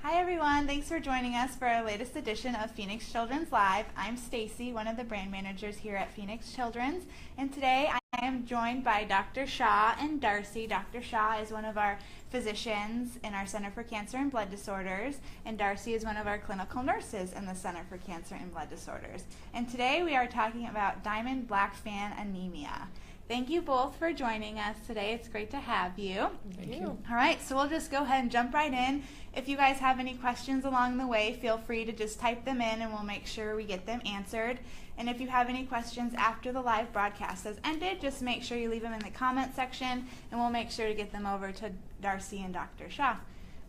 Hi everyone, thanks for joining us for our latest edition of Phoenix Children's Live. I'm Stacy, one of the brand managers here at Phoenix Children's, and today I am joined by Dr. Shaw and Darcy. Dr. Shaw is one of our physicians in our Center for Cancer and Blood Disorders, and Darcy is one of our clinical nurses in the Center for Cancer and Blood Disorders. And today we are talking about Diamond-Blackfan anemia. Thank you both for joining us today. It's great to have you. Thank you. All right, so we'll just go ahead and jump right in. If you guys have any questions along the way, feel free to just type them in and we'll make sure we get them answered. And if you have any questions after the live broadcast has ended, just make sure you leave them in the comment section and we'll make sure to get them over to Darcy and Dr. Shaw.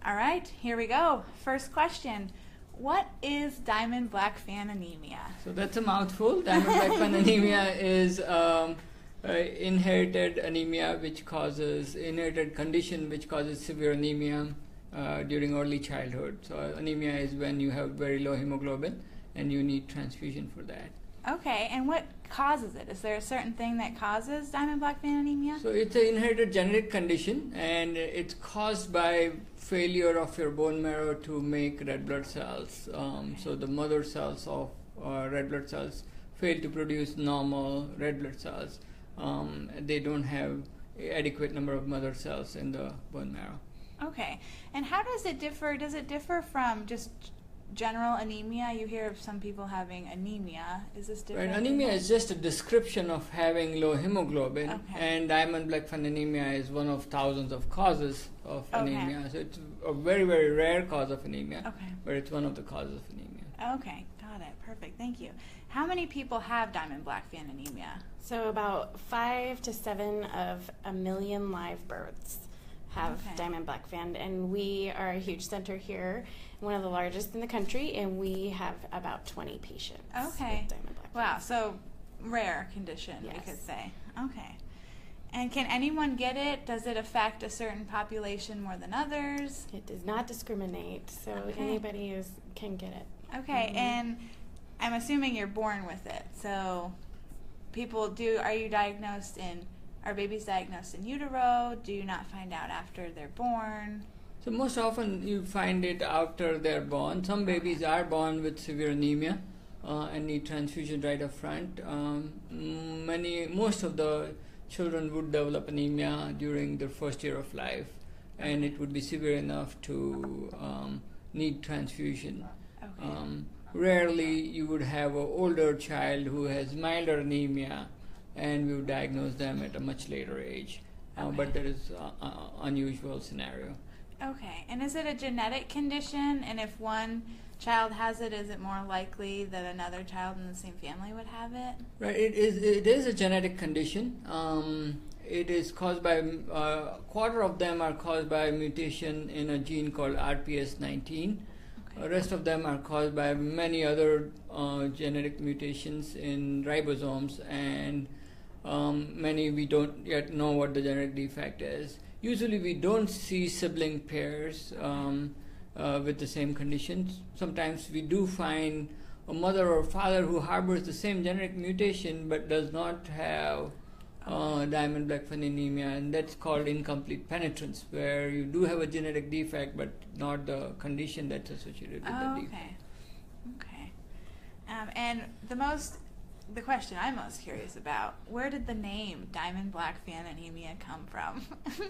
All right, here we go. First question. What is Diamond-Blackfan anemia? So that's a mouthful. Diamond-Blackfan anemia is inherited anemia, inherited condition which causes severe anemia during early childhood. So anemia is when you have very low hemoglobin and you need transfusion for that. Okay, and what causes it? Is there a certain thing that causes Diamond-Blackfan anemia? So it's an inherited genetic condition and it's caused by failure of your bone marrow to make red blood cells. So the mother cells of red blood cells fail to produce normal red blood cells. They don't have adequate number of mother cells in the bone marrow. Okay, and how does it differ? Does it differ from just general anemia? You hear of some people having anemia. Is this different? Right. Anemia is just a description of having low hemoglobin, okay. And Diamond-Blackfan anemia is one of thousands of causes of anemia. So it's a very, very rare cause of anemia, but it's one of the causes of anemia. Okay, got it. Perfect. Thank you. How many people have Diamond-Blackfan anemia? So about 5 to 7 of a million live births have Diamond-Blackfan, and we are a huge center here, one of the largest in the country, and we have about 20 patients with Diamond-Blackfan. Wow, so rare condition, we could say. Okay. And can anyone get it? Does it affect a certain population more than others? It does not discriminate, so anybody can get it. Okay, and I'm assuming you're born with it, so are babies diagnosed in utero? Do you not find out after they're born? So most often you find it after they're born. Some babies are born with severe anemia and need transfusion right up front. Most of the children would develop anemia during their first year of life, and it would be severe enough to need transfusion. Rarely you would have an older child who has milder anemia, and we would diagnose them at a much later age. But that is an unusual scenario. Okay, and is it a genetic condition? And if one child has it, is it more likely that another child in the same family would have it? Right, it is a genetic condition. It is caused by, a quarter of them are caused by a mutation in a gene called RPS19. The rest of them are caused by many other genetic mutations in ribosomes, and many we don't yet know what the genetic defect is. Usually we don't see sibling pairs with the same conditions. Sometimes we do find a mother or father who harbors the same genetic mutation but does not have Diamond-Blackfan anemia, and that's called incomplete penetrance, where you do have a genetic defect but not the condition that's associated with the defect. Okay. And the question I'm most curious about, where did the name Diamond-Blackfan anemia come from?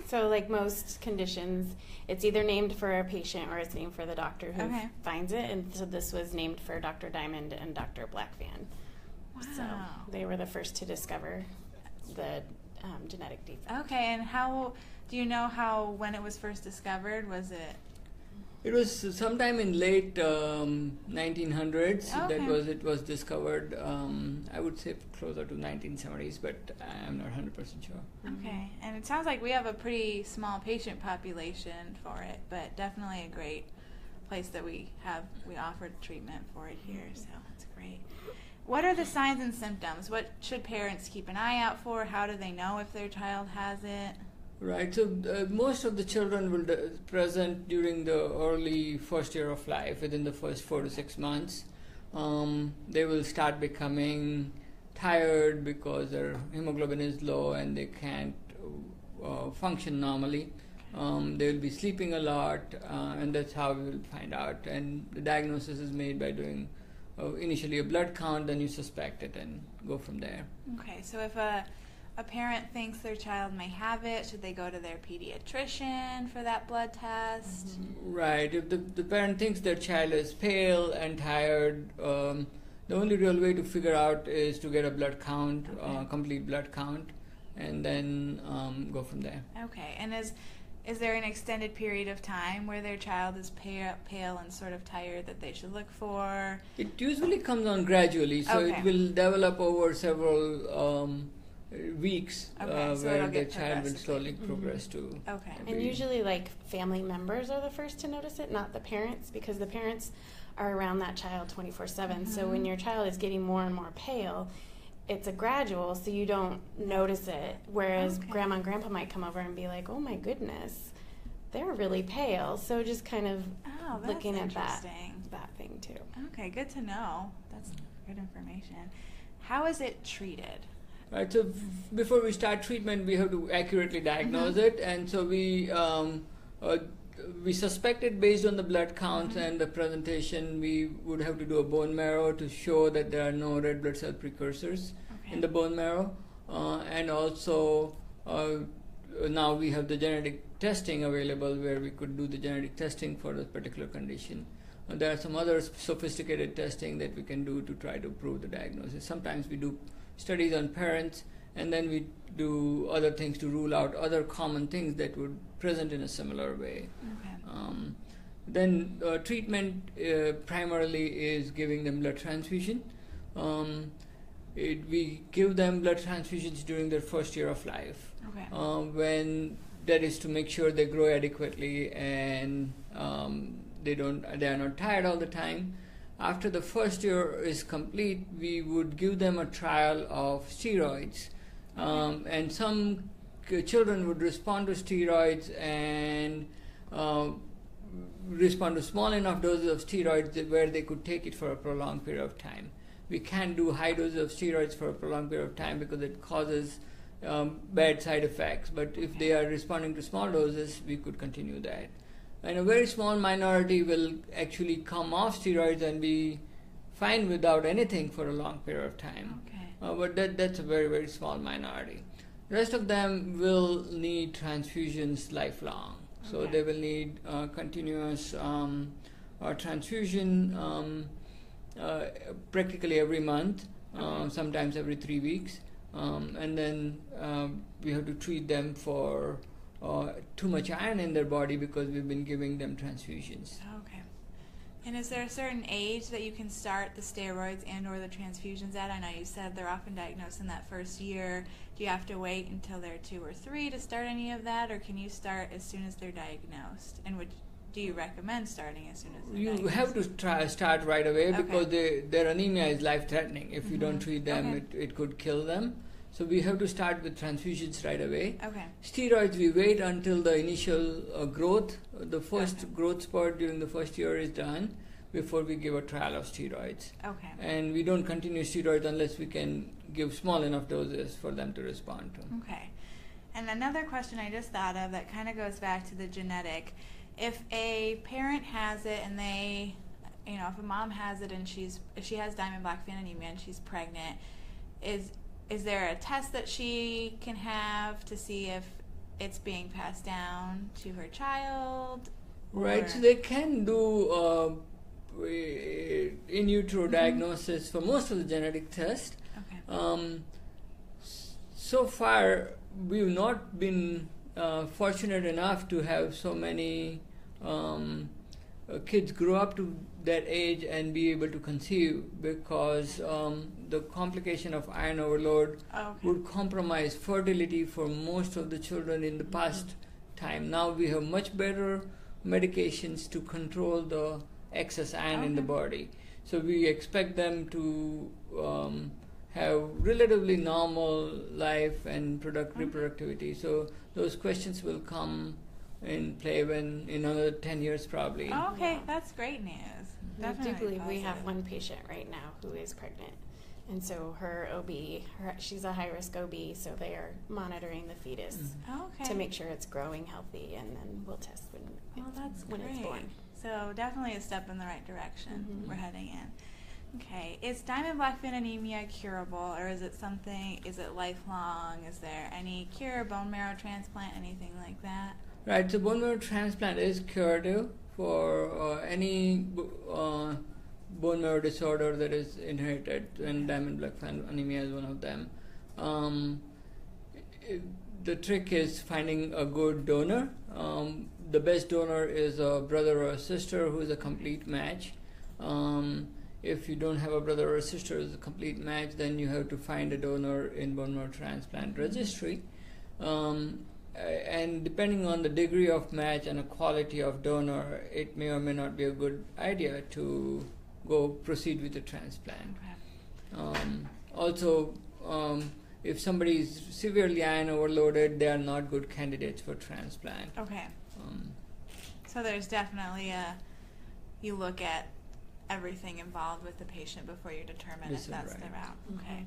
So like most conditions, it's either named for a patient or it's named for the doctor who finds it, and so this was named for Dr. Diamond and Dr. Blackfan. Wow. So they were the first to discover the genetic defect. Okay, and do you know when it was first discovered? Was it? It was sometime in late 1900s it was discovered. I would say closer to 1970s, but I'm not 100% sure. Okay, and it sounds like we have a pretty small patient population for it, but definitely a great place that we offer treatment for it here, so that's great. What are the signs and symptoms? What should parents keep an eye out for? How do they know if their child has it? Right, so most of the children will present during the early first year of life, within the first 4 to 6 months. They will start becoming tired because their hemoglobin is low and they can't function normally. They will be sleeping a lot, and that's how we will find out. And the diagnosis is made by doing initially a blood count, then you suspect it and go from there. Okay, so if a parent thinks their child may have it, should they go to their pediatrician for that blood test? Right. If the parent thinks their child is pale and tired, the only real way to figure out is to get a blood count, complete blood count, and then go from there. Okay, and is there an extended period of time where their child is pale and sort of tired that they should look for? It usually comes on gradually, so it will develop over several weeks, where the child will slowly progress to. Okay. And usually, like, family members are the first to notice it, not the parents, because the parents are around that child 24/7. So when your child is getting more and more pale, it's a gradual, so you don't notice it. Whereas grandma and grandpa might come over and be like, "Oh my goodness, they're really pale." So just kind of looking at that thing too. Okay, good to know. That's good information. How is it treated? Right, so before we start treatment, we have to accurately diagnose it, and so we suspect it based on the blood counts and the presentation. We would have to do a bone marrow to show that there are no red blood cell precursors in the bone marrow, and also now we have the genetic testing available where we could do the genetic testing for this particular condition. There are some other sophisticated testing that we can do to try to prove the diagnosis. Sometimes we do studies on parents, and then we do other things to rule out other common things that would present in a similar way. Then treatment primarily is giving them blood transfusion. We give them blood transfusions during their first year of life, when that is to make sure they grow adequately and they are not tired all the time. After the first year is complete, we would give them a trial of steroids, and some children would respond to steroids and respond to small enough doses of steroids where they could take it for a prolonged period of time. We can't do high doses of steroids for a prolonged period of time because it causes bad side effects, but if they are responding to small doses, we could continue that. And a very small minority will actually come off steroids and be fine without anything for a long period of time. But that's a very, very small minority. The rest of them will need transfusions lifelong. So they will need continuous transfusion practically every month, sometimes every 3 weeks. And then we have to treat them for too much iron in their body because we've been giving them transfusions. Okay. And is there a certain age that you can start the steroids and or the transfusions at? I know you said they're often diagnosed in that first year. Do you have to wait until they're 2 or 3 to start any of that, or can you start as soon as they're diagnosed? And do you recommend starting as soon as they're diagnosed? You have to start right away because their anemia is life-threatening. If you don't treat them, it could kill them. So we have to start with transfusions right away. Steroids, we wait until the initial growth, the first growth spurt during the first year is done before we give a trial of steroids. And we don't continue steroids unless we can give small enough doses for them to respond to. And another question I just thought of that kind of goes back to the genetic. If a parent has it and they, if a mom has it and if she has diamond Blackfan anemia and she's pregnant, is there a test that she can have to see if it's being passed down to her child? Right, so they can do in utero diagnosis for most of the genetic tests. So far, we've not been fortunate enough to have so many kids grow up to that age and be able to conceive because the complication of iron overload would compromise fertility for most of the children in the past time. Now we have much better medications to control the excess iron in the body. So we expect them to have relatively normal life and reproductivity. So those questions will come in play in another 10 years probably. That's great news. I do believe we have one patient right now who is pregnant, And so her OB, she's a high-risk OB, so they are monitoring the fetus to make sure it's growing healthy, and then we'll test when it's born. So definitely a step in the right direction we're heading in. Okay, is Diamond Blackfan anemia curable, or is it lifelong? Is there any cure, bone marrow transplant, anything like that? Right, so bone marrow transplant is curative for any bone marrow disorder that is inherited, and Diamond Blackfan anemia is one of them. The trick is finding a good donor. The best donor is a brother or a sister who is a complete match. If you don't have a brother or a sister who's a complete match, then you have to find a donor in bone marrow transplant registry. And depending on the degree of match and the quality of donor, it may or may not be a good idea to proceed with the transplant. Also, if somebody is severely iron overloaded, they are not good candidates for transplant. Okay. So there's definitely you look at everything involved with the patient before you determine if that's the route. Okay.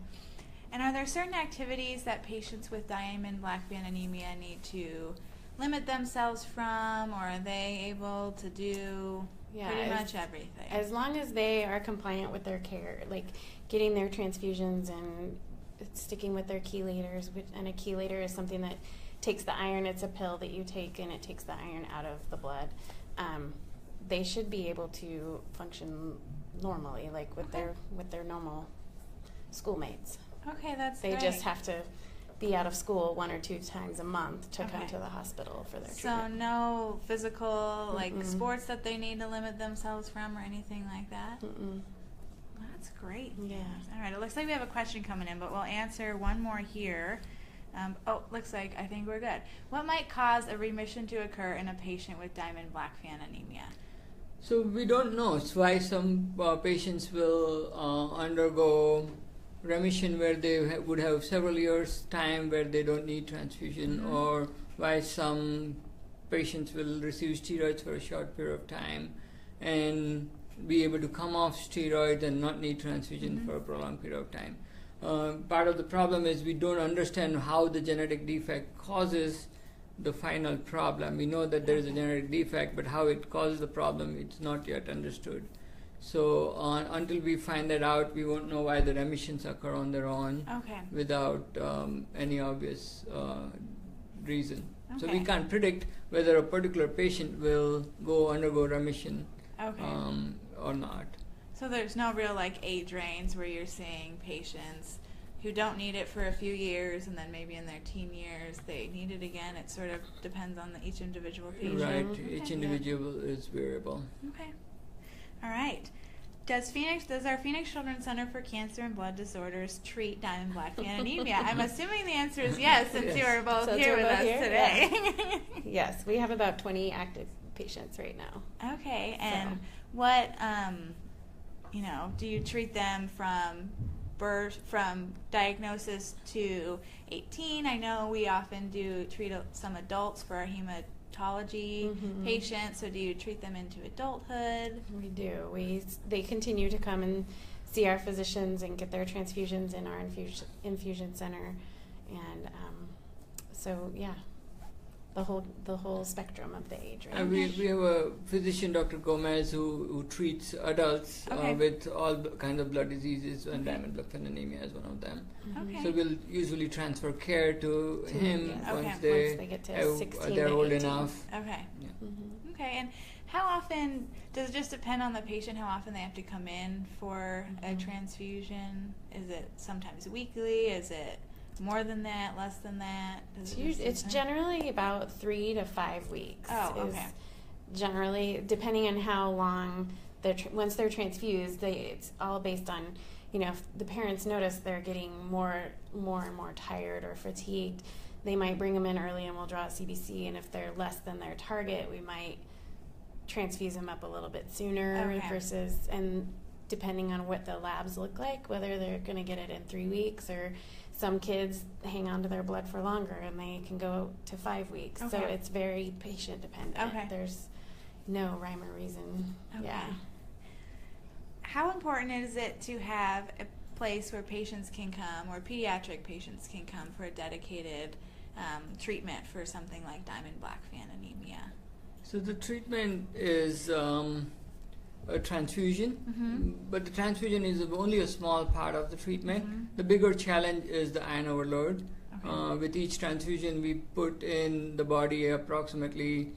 And are there certain activities that patients with Diamond Blackfan anemia need to limit themselves from, or are they able to do pretty much everything? As long as they are compliant with their care, like getting their transfusions and sticking with their chelators, and a chelator is something that takes the iron. It's a pill that you take, and it takes the iron out of the blood. They should be able to function normally, like with their normal schoolmates. Okay, that's They just have to be out of school 1 or 2 times a month to come to the hospital for their treatment. So no physical sports that they need to limit themselves from or anything like that? Well, that's great. Yeah. All right, it looks like we have a question coming in, but we'll answer one more here. Looks like I think we're good. What might cause a remission to occur in a patient with Diamond Blackfan anemia? So we don't know. It's why some patients will undergo remission where they would have several years time where they don't need transfusion, or why some patients will receive steroids for a short period of time and be able to come off steroids and not need transfusion for a prolonged period of time. Part of the problem is we don't understand how the genetic defect causes the final problem. We know that there is a genetic defect, but how it causes the problem, it's not yet understood. So until we find that out, we won't know why the remissions occur on their own without any obvious reason. So we can't predict whether a particular patient will undergo remission or not. So there's no real age range where you're seeing patients who don't need it for a few years, and then maybe in their teen years they need it again. It sort of depends on each individual patient. Right, each individual is variable. Okay. All right. Does our Phoenix Children's Center for Cancer and Blood Disorders treat Diamond Blackfan anemia? I'm assuming the answer is yes, since you are both here with us today. Yeah. Yes, we have about 20 active patients right now. Okay, and what, do you treat them from birth, from diagnosis to 18? I know we often do treat some adults for our hematology patients, so do you treat them into adulthood? We do. They continue to come and see our physicians and get their transfusions in our infusion center, and the whole spectrum of the age range. We have a physician, Dr. Gomez, who treats adults with all kinds of blood diseases, and Diamond Blackfan anemia is one of them. So we'll usually transfer care to him once they get to 16 they're old 18. Enough. Okay. And how often, does it just depend on the patient how often they have to come in for a transfusion? Is it sometimes weekly? Is it more than that, less than that? It's generally about 3 to 5 weeks. Generally, depending on how long once they're transfused, it's all based on, if the parents notice they're getting more and more tired or fatigued, they might bring them in early and we'll draw a CBC, and if they're less than their target, we might transfuse them up a little bit sooner versus, and depending on what the labs look like, whether they're going to get it in 3 weeks, or some kids hang on to their blood for longer and they can go to 5 weeks. So it's very patient dependent. There's no rhyme or reason. Yeah. How important is it to have a place where patients can come, or pediatric patients can come for a dedicated treatment for something like Blackfan anemia? So the treatment is a transfusion, but the transfusion is only a small part of the treatment. The bigger challenge is the iron overload. With each transfusion, we put in the body approximately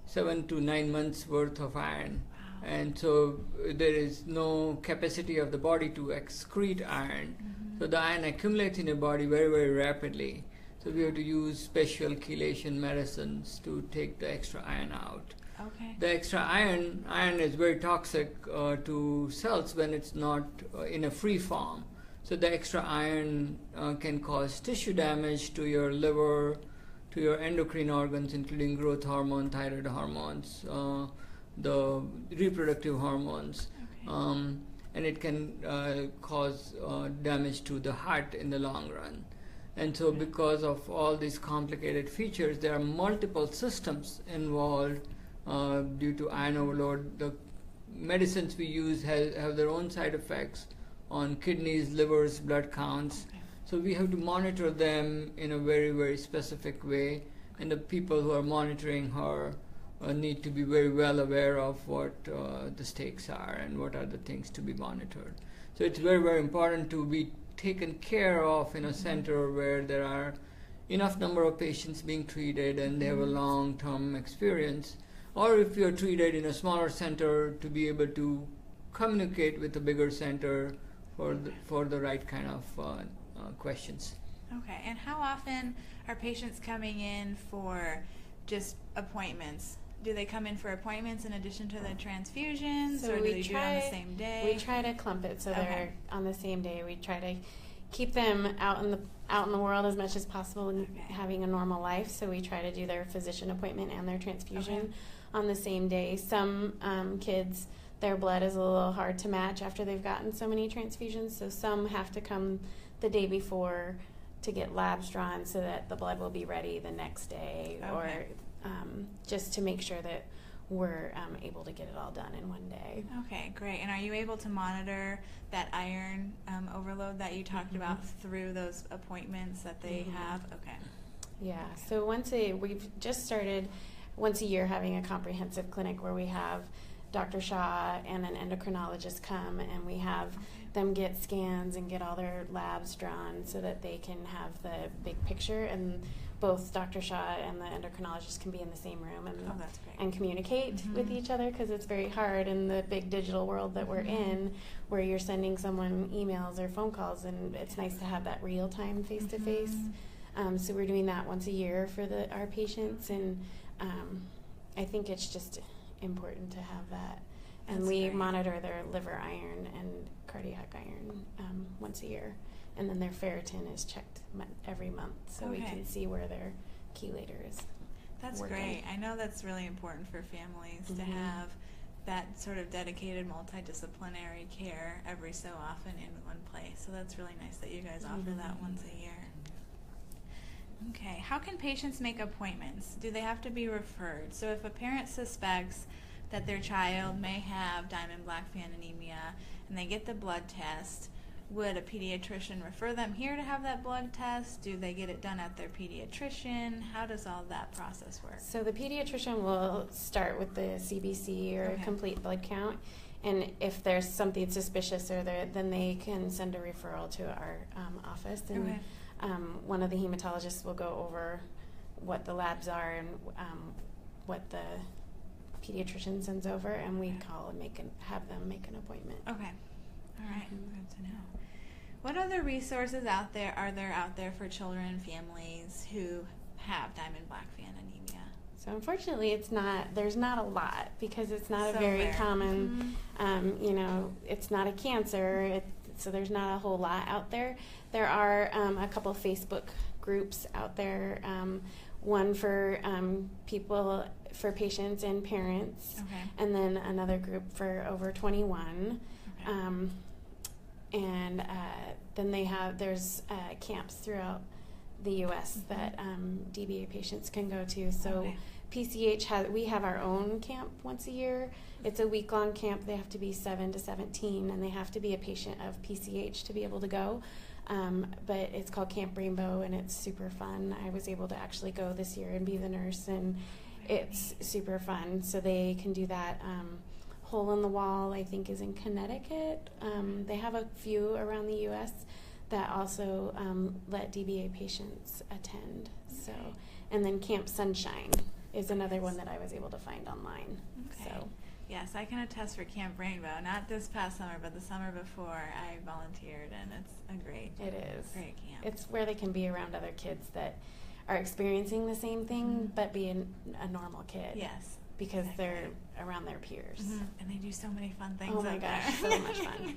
7 to 9 months worth of iron. And so there is no capacity of the body to excrete iron. So the iron accumulates in your body very, very rapidly. So we have to use special chelation medicines to take the extra iron out. The extra iron is very toxic to cells when it's not in a free form. So the extra iron can cause tissue damage to your liver, to your endocrine organs, including growth hormone, thyroid hormones, the reproductive hormones, and it can cause damage to the heart in the long run. And so because of all these complicated features, there are multiple systems involved due to iron overload. The medicines we use have their own side effects on kidneys, livers, blood counts. So we have to monitor them in a very, very specific way. And the people who are monitoring her need to be very well aware of what the stakes are and what are the things to be monitored. So it's very, very important to be taken care of in a center where there are enough number of patients being treated and they have a long-term experience. Or if you're treated in a smaller center, to be able to communicate with a bigger center for the right kind of questions. Okay, and how often are patients coming in for just appointments? Do they come in for appointments in addition to the transfusions, or do they do it on the same day? We try to clump it so they're on the same day. We try to keep them out in the world as much as possible and having a normal life. So we try to do their physician appointment and their transfusion on the same day. Some kids, their blood is a little hard to match after they've gotten so many transfusions. So some have to come the day before to get labs drawn so that the blood will be ready the next day, or just to make sure that we're able to get it all done in one day. Okay, great. And are you able to monitor that iron overload that you talked about through those appointments that they have? Okay. Yeah, so we've just started once a year having a comprehensive clinic where we have Dr. Shaw and an endocrinologist come, and we have them get scans and get all their labs drawn so that they can have the big picture, and both Dr. Shaw and the endocrinologist can be in the same room and communicate with each other, because it's very hard in the big digital world that we're in, where you're sending someone emails or phone calls, and it's nice to have that real-time face-to-face. So we're doing that once a year for our patients, and I think it's just important to have that. And we monitor their liver iron and cardiac iron once a year. And then their ferritin is checked every month, so we can see where their chelator is. That's working. Great. I know that's really important for families to have that sort of dedicated multidisciplinary care every so often in one place. So that's really nice that you guys offer that once a year. Okay, how can patients make appointments? Do they have to be referred? So if a parent suspects that their child may have Blackfan anemia and they get the blood test, would a pediatrician refer them here to have that blood test? Do they get it done at their pediatrician? How does all that process work? So the pediatrician will start with the CBC or complete blood count, and if there's something suspicious then they can send a referral to our office, and one of the hematologists will go over what the labs are and what the pediatrician sends over, and we call and have them make an appointment. Okay. All right. Good to know. What other resources are there out there for children and families who have Blackfan anemia? So unfortunately, there's not a lot, because it's not a very common, it's not a cancer, so there's not a whole lot out there. There are a couple of Facebook groups out there, one for patients and parents, and then another group for over 21. And then there's camps throughout the U.S. that DBA patients can go to. So PCH we have our own camp once a year. It's a week-long camp. They have to be 7 to 17, and they have to be a patient of PCH to be able to go. But it's called Camp Rainbow, and it's super fun. I was able to actually go this year and be the nurse, and it's super fun. So they can do that. Hole in the Wall, I think, is in Connecticut. They have a few around the U.S. that also let DBA patients attend. So, and then Camp Sunshine is another one that I was able to find online. Okay. So. Yes, I can attest for Camp Rainbow. Not this past summer, but the summer before, I volunteered, and it's a great camp. It's where they can be around other kids that are experiencing the same thing, but be a normal kid. Yes. Because they're around their peers. And they do so many fun things. Oh my gosh, so much fun.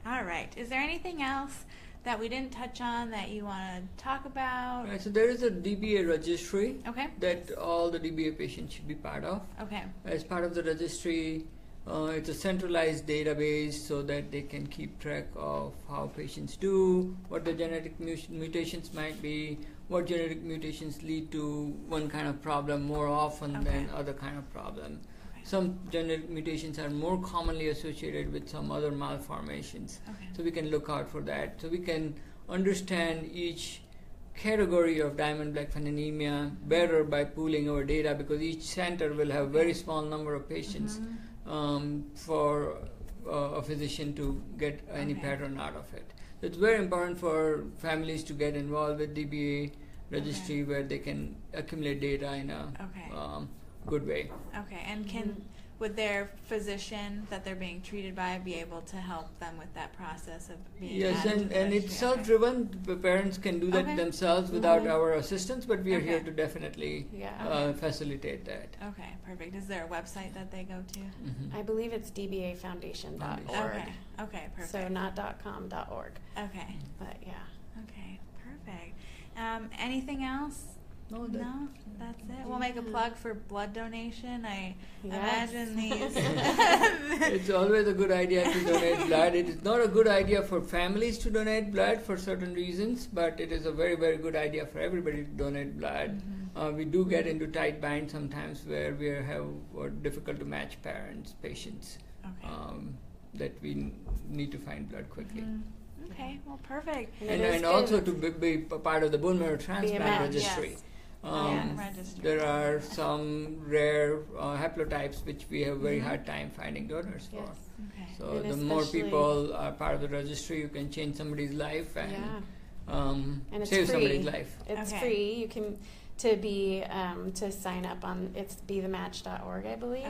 All right. Is there anything else that we didn't touch on that you want to talk about? Right, so there is a DBA registry that all the DBA patients should be part of. Okay. As part of the registry, it's a centralized database so that they can keep track of how patients do, what the genetic mutations might be, what genetic mutations lead to one kind of problem more often than other kind of problem. Some genetic mutations are more commonly associated with some other malformations. So we can look out for that. So we can understand each category of Diamond-Blackfan anemia better by pooling our data, because each center will have very small number of patients for a physician to get any pattern out of it. So it's very important for families to get involved with DBA registry where they can accumulate data in a good way. Okay, and would their physician that they're being treated by be able to help them with that process of being added to and it's self-driven. The parents can do that themselves without our assistance, but we are here to definitely facilitate that. Okay, perfect. Is there a website that they go to? I believe it's dbafoundation.org. Okay, perfect. So not .com, .org. Okay. But yeah. Okay, perfect. Anything else? No, that's it. We'll make a plug for blood donation. I imagine these. It's always a good idea to donate blood. It is not a good idea for families to donate blood for certain reasons, but it is a very, very good idea for everybody to donate blood. We do get into tight binds sometimes where we have difficult to match patients, that we need to find blood quickly. Okay, well, perfect. And also to be part of the bone marrow transplant registry. Yes. There are some rare haplotypes which we have very hard time finding donors for. So the more people are part of the registry, you can change somebody's life and save somebody's life. It's free. You can to sign up on it's bethematch.org, I believe.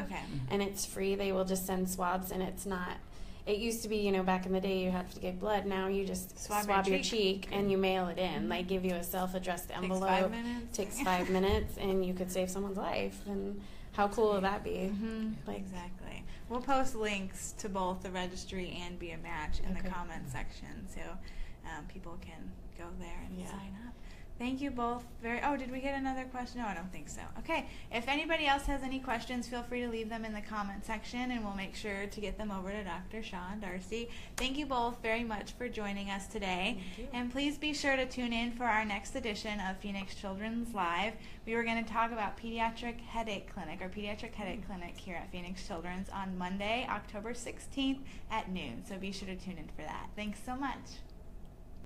And it's free. They will just send swabs, and it's not. It used to be, back in the day you had to get blood. Now you just swab your cheek and you mail it in. They give you a self-addressed envelope. Takes 5 minutes, and you could save someone's life. And how cool would that be? Exactly. We'll post links to both the registry and Be a Match in the comment section, so people can go there and sign up. Thank you both did we get another question? No, I don't think so. Okay, if anybody else has any questions, feel free to leave them in the comment section, and we'll make sure to get them over to Dr. Shaw and Darcy. Thank you both very much for joining us today. And please be sure to tune in for our next edition of Phoenix Children's Live. We were going to talk about pediatric headache clinic here at Phoenix Children's on Monday, October 16th at noon. So be sure to tune in for that. Thanks so much.